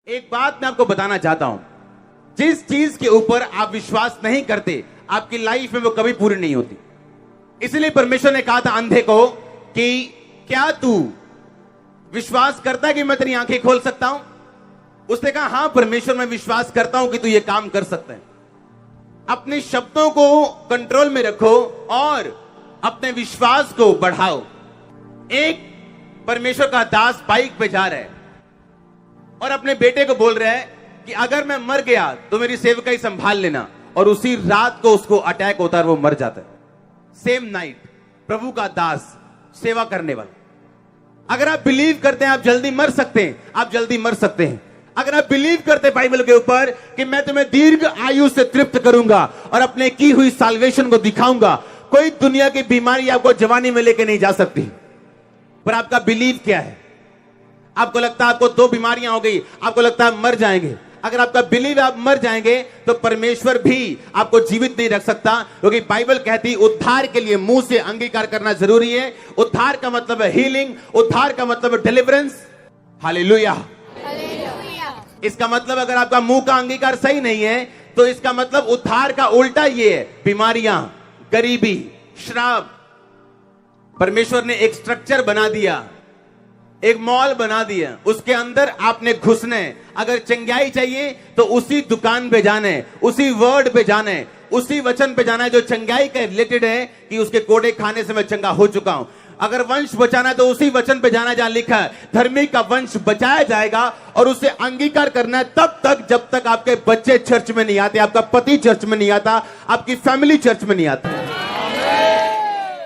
एक बात मैं आपको बताना चाहता हूं, जिस चीज के ऊपर आप विश्वास नहीं करते आपकी लाइफ में वो कभी पूरी नहीं होती। इसलिए परमेश्वर ने कहा था अंधे को कि क्या तू विश्वास करता है कि मैं तेरी आंखें खोल सकता हूं? उसने कहा हां परमेश्वर, मैं विश्वास करता हूं कि तू ये काम कर सकता है। अपने शब्दों को कंट्रोल में रखो और अपने विश्वास को बढ़ाओ। एक परमेश्वर का दास बाइक पे जा रहा है और अपने बेटे को बोल रहा है कि अगर मैं मर गया तो मेरी सेवकाई संभाल लेना, और उसी रात को उसको अटैक होता है और वो मर जाता है। सेम नाइट, प्रभु का दास, सेवा करने वाला। अगर आप बिलीव करते हैं आप जल्दी मर सकते हैं, आप जल्दी मर सकते हैं। अगर आप बिलीव करते हैं बाइबल के ऊपर कि मैं तुम्हें दीर्घ आयु से तृप्त करूंगा और अपने की हुई साल्वेशन को दिखाऊंगा, कोई दुनिया की बीमारी आपको जवानी में लेके नहीं जा सकती। पर आपका बिलीव क्या है? आपको लगता है आपको 2 बीमारियां हो गई, आपको लगता है मर जाएंगे। अगर आपका बिलीव आप मर जाएंगे तो परमेश्वर भी आपको जीवित नहीं रख सकता, क्योंकि बाइबल कहती उद्धार के लिए मुंह से अंगीकार करना जरूरी है। उद्धार का मतलब है हीलिंग, उद्धार का मतलब है डिलीवरेंस। हालेलुया। इसका मतलब अगर आपका मुंह का अंगीकार सही नहीं है तो इसका मतलब उद्धार का उल्टा ये है, बीमारियां, गरीबी, श्राप। परमेश्वर ने एक स्ट्रक्चर बना दिया, एक मॉल बना दिया, उसके अंदर आपने घुसना है। अगर चंगाई चाहिए तो उसी दुकान पे जाना है, उसी वर्ड पे जाना है, उसी वचन पे जाना है जो चंगाई के रिलेटेड है कि उसके कोड़े खाने से मैं चंगा हो चुका हूं। अगर वंश बचाना है तो उसी वचन पे जाना जहां लिखा है धर्मी का वंश बचाया जाएगा, और उसे अंगीकार करना है तब तक जब तक आपके बच्चे चर्च में नहीं आते, आपका पति चर्च में नहीं आता, आपकी फैमिली चर्च में नहीं आती।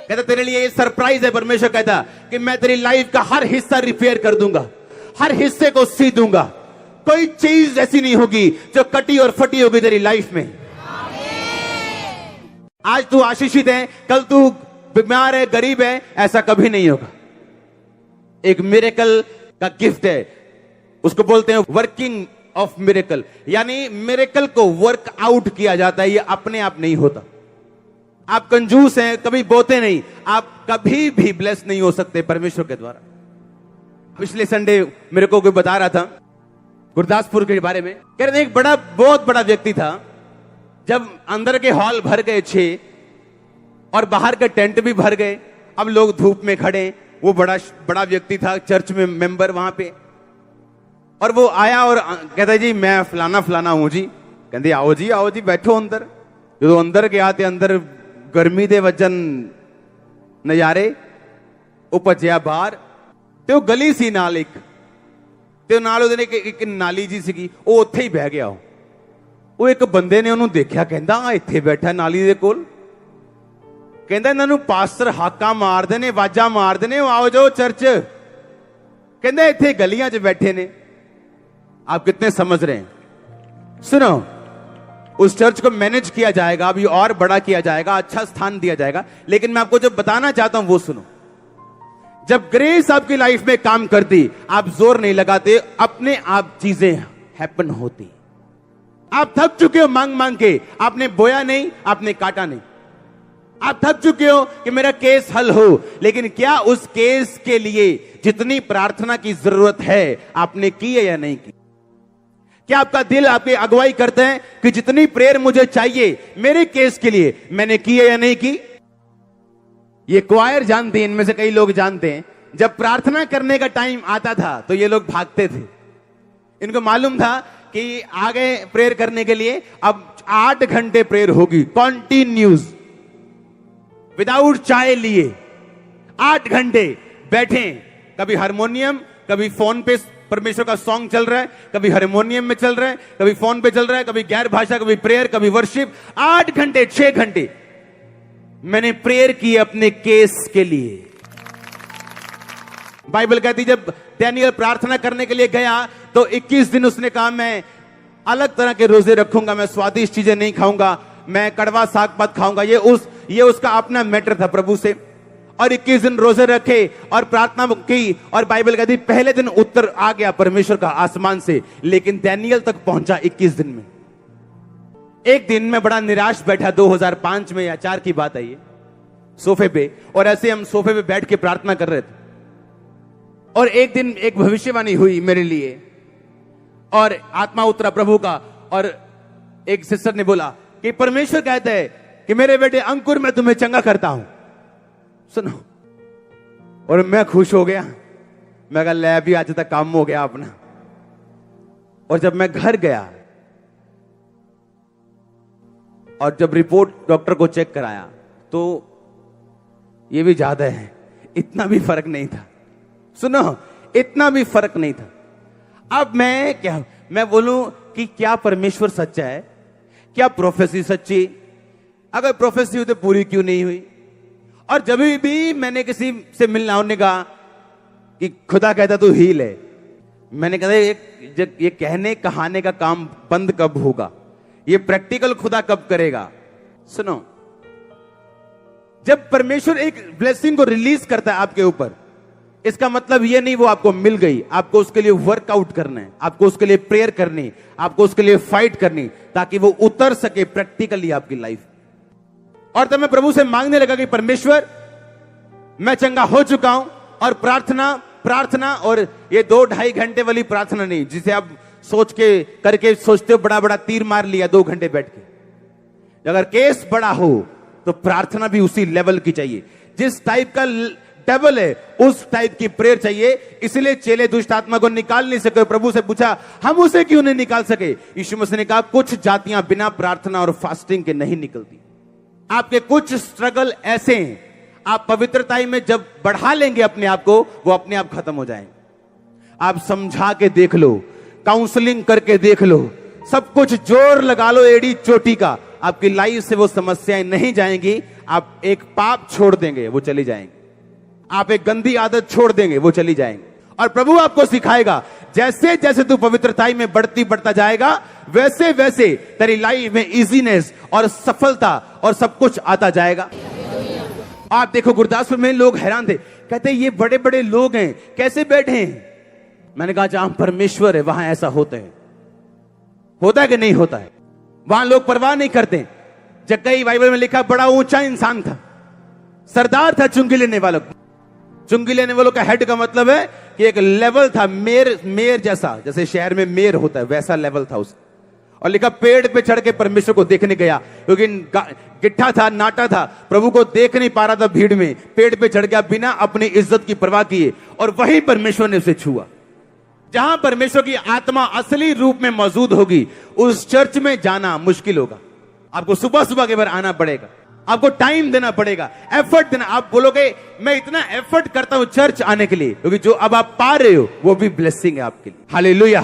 कहता तेरे लिए ये सरप्राइज है। परमेश्वर कहता कि मैं तेरी लाइफ का हर हिस्सा रिपेयर कर दूंगा, हर हिस्से को सी दूंगा। कोई चीज ऐसी नहीं होगी जो कटी और फटी होगी तेरी लाइफ में। आज तू आशीषित है, कल तू बीमार है, गरीब है, ऐसा कभी नहीं होगा। एक मिरेकल का गिफ्ट है, उसको बोलते हैं वर्किंग ऑफ मिरेकल, यानी मिरेकल को वर्क आउट किया जाता है, ये अपने आप नहीं होता। आप कंजूस हैं, कभी बोते नहीं, आप कभी भी ब्लेस नहीं हो सकते परमेश्वर के द्वारा। पिछले संडे मेरे को कोई बता रहा था गुरदासपुर के बारे में, कह रहे थे एक बहुत बड़ा व्यक्ति था। जब अंदर के हॉल भर गए 6 और बाहर के टेंट भी भर गए, अब लोग धूप में खड़े, वो बड़ा व्यक्ति था, चर्च में मेंबर वहां पे, और वो आया और कहता जी मैं फलाना फलाना हूं जी। कहते आओ जी बैठो अंदर। जो अंदर के आते अंदर गर्मी दे वजन नजारे उपजिया बाहर ਤੇ ਉਹ ਗਲੀ ਸੀ ਨਾਲ ਇੱਕ, ਤੇ ਨਾਲ ਉਹਦੇ ਨੇ ਇੱਕ ਨਾਲੀ ਜੀ ਸੀਗੀ, ਉਹ ਉੱਥੇ ਹੀ ਬਹਿ ਗਿਆ। ਉਹ ਇੱਕ ਬੰਦੇ ਨੇ ਉਹਨੂੰ ਦੇਖਿਆ, ਕਹਿੰਦਾ ਆ ਇੱਥੇ ਬੈਠਾ ਨਾਲੀ ਦੇ ਕੋਲ। ਕਹਿੰਦਾ ਇਹਨਾਂ ਨੂੰ ਪਾਸਟਰ ਹਾਕਾਂ ਮਾਰਦੇ ਨੇ, ਆਵਾਜ਼ਾਂ ਮਾਰਦੇ ਨੇ, ਆਓ ਜਾਓ ਚਰਚ। ਕਹਿੰਦਾ ਇੱਥੇ ਗਲੀਆਂ 'ਚ ਬੈਠੇ ਨੇ। आप कितने समझ रहे हैं? सुनो, उस चर्च को मैनेज किया जाएगा, अभी और बड़ा किया जाएगा, अच्छा स्थान दिया जाएगा, लेकिन मैं आपको जो बताना चाहता हूं वो सुनो। जब ग्रेस आपकी लाइफ में काम करती, आप जोर नहीं लगाते, अपने आप चीजें हैपन होती। आप थक चुके हो मांग मांग के, आपने बोया नहीं, आपने काटा नहीं। आप थक चुके हो कि मेरा केस हल हो, लेकिन क्या उस केस के लिए जितनी प्रार्थना की जरूरत है आपने की है या नहीं की? क्या आपका दिल आपकी अगुवाई करते हैं कि जितनी प्रेयर मुझे चाहिए मेरे केस के लिए मैंने की है या नहीं की? ये क्वायर जानते हैं, इनमें से कई लोग जानते हैं, जब प्रार्थना करने का टाइम आता था तो ये लोग भागते थे। इनको मालूम था कि आगे प्रेयर करने के लिए अब 8 घंटे प्रेयर होगी, कॉन्टिन्यूस, विदाउट चाय लिए 8 घंटे बैठे। कभी हारमोनियम, कभी फोन पे परमेश्वर का सॉन्ग चल रहा है, कभी हारमोनियम में चल रहा है, कभी फोन पे चल रहा है, कभी गैर भाषा, कभी प्रेयर, कभी वर्शिप। 8 घंटे 6 घंटे मैंने प्रेयर की अपने केस के लिए। बाइबल कहती जब डैनियल प्रार्थना करने के लिए गया तो 21 दिन उसने कहा मैं अलग तरह के रोजे रखूंगा, मैं स्वादिष्ट चीजें नहीं खाऊंगा, मैं कड़वा साग पात खाऊंगा। ये उसका अपना मैटर था प्रभु से। और 21 दिन रोजे रखे और प्रार्थना की, और बाइबल कहती पहले दिन उत्तर आ गया परमेश्वर का आसमान से, लेकिन डैनियल तक पहुंचा 21 दिन में। एक दिन में बड़ा निराश बैठा, 2005 में या 4 की बात है ये, सोफे पे, और ऐसे हम सोफे पे बैठ के प्रार्थना कर रहे थे। और एक दिन एक भविष्यवाणी हुई मेरे लिए, और आत्मा उतरा प्रभु का, और एक सिस्टर ने बोला कि परमेश्वर कहता है कि मेरे बेटे अंकुर मैं तुम्हें चंगा करता हूं। सुनो, और मैं खुश हो गया। मैं कहा ले भी आज तक काम हो गया अपना। और जब मैं घर गया और जब रिपोर्ट डॉक्टर को चेक कराया तो ये भी ज्यादा है, इतना भी फर्क नहीं था। सुनो, इतना भी फर्क नहीं था। अब मैं बोलूं कि क्या परमेश्वर सच्चा है? क्या प्रोफेसी सच्ची? अगर प्रोफेसी हुई तो पूरी क्यों नहीं हुई? और जब भी मैंने किसी से मिलना, उन्होंने कहा कि खुदा कहता तू हील है। मैंने कहा ये कहने कहाने का काम बंद कब होगा? ये प्रैक्टिकल खुदा कब करेगा? सुनो, जब परमेश्वर एक ब्लेसिंग को रिलीज करता है आपके ऊपर, इसका मतलब ये नहीं वो आपको मिल गई। आपको उसके लिए वर्कआउट करना है, आपको उसके लिए प्रेयर करनी, आपको उसके लिए फाइट करनी, ताकि वो उतर सके प्रैक्टिकली आपकी लाइफ। और तब मैं प्रभु से मांगने लगा कि परमेश्वर मैं चंगा हो चुका हूं, और प्रार्थना और ये 2-2.5 घंटे वाली प्रार्थना नहीं जिसे आप सोच के करके सोचते हो बड़ा तीर मार लिया 2 घंटे बैठ के। अगर केस बड़ा हो तो प्रार्थना भी उसी लेवल की चाहिए। जिस टाइप का डेविल है उस टाइप की प्रेयर चाहिए। इसलिए चेले दुष्ट आत्मा को निकाल नहीं सके। प्रभु से पूछा हम उसे क्यों नहीं निकाल सके? यीशु मसीह ने कहा कुछ जातियां बिना प्रार्थना और फास्टिंग के नहीं निकलती। आपके कुछ स्ट्रगल ऐसे हैं, आप पवित्रताई में जब बढ़ा लेंगे अपने आप को, वो अपने आप खत्म हो जाएंगे। आप समझा के देख लो, काउंसलिंग करके देख लो, सब कुछ जोर लगा लो एड़ी चोटी का, आपकी लाइफ से वो समस्याएं नहीं जाएंगी। आप एक पाप छोड़ देंगे, वो चली जाएंगे। आप एक गंदी आदत छोड़ देंगे, वो चली जाएंगे। और प्रभु आपको सिखाएगा, जैसे जैसे तू पवित्रताई में बढ़ता जाएगा, वैसे वैसे तेरी लाइफ में इजीनेस और सफलता और सब कुछ आता जाएगा। आप देखो गुरदासपुर में लोग हैरान थे, कहते ये बड़े बड़े लोग हैं, कैसे बैठे हैं? मैंने कहा जहां परमेश्वर है वहां ऐसा होता है कि नहीं होता है? वहां लोग परवाह नहीं करते। जक्कई बाइबल में लिखा बड़ा ऊंचा इंसान था, सरदार था चुंगी लेने वालों। चुंगी लेने वालों का हेड का मतलब है कि एक लेवल था, मेयर जैसा, जैसे शहर में मेयर होता है वैसा लेवल था उसका। और लिखा पेड़ पे चढ़ के परमेश्वर को देखने गया, क्योंकि गिट्ठा था, नाटा था, प्रभु को देख नहीं पा रहा था भीड़ में। पेड़ पे चढ़ गया बिना अपनी इज्जत की परवाह किए, और वही परमेश्वर ने उसे छुआ। जहां परमेश्वर की आत्मा असली रूप में मौजूद होगी, उस चर्च में जाना मुश्किल होगा। आपको सुबह सुबह के बार आना पड़ेगा, आपको टाइम देना पड़ेगा, एफर्ट देना। आप बोलोगे मैं इतना एफर्ट करता हूं चर्च आने के लिए, क्योंकि जो अब आप पा रहे हो वो भी ब्लेसिंग है आपके लिए। हालेलुया।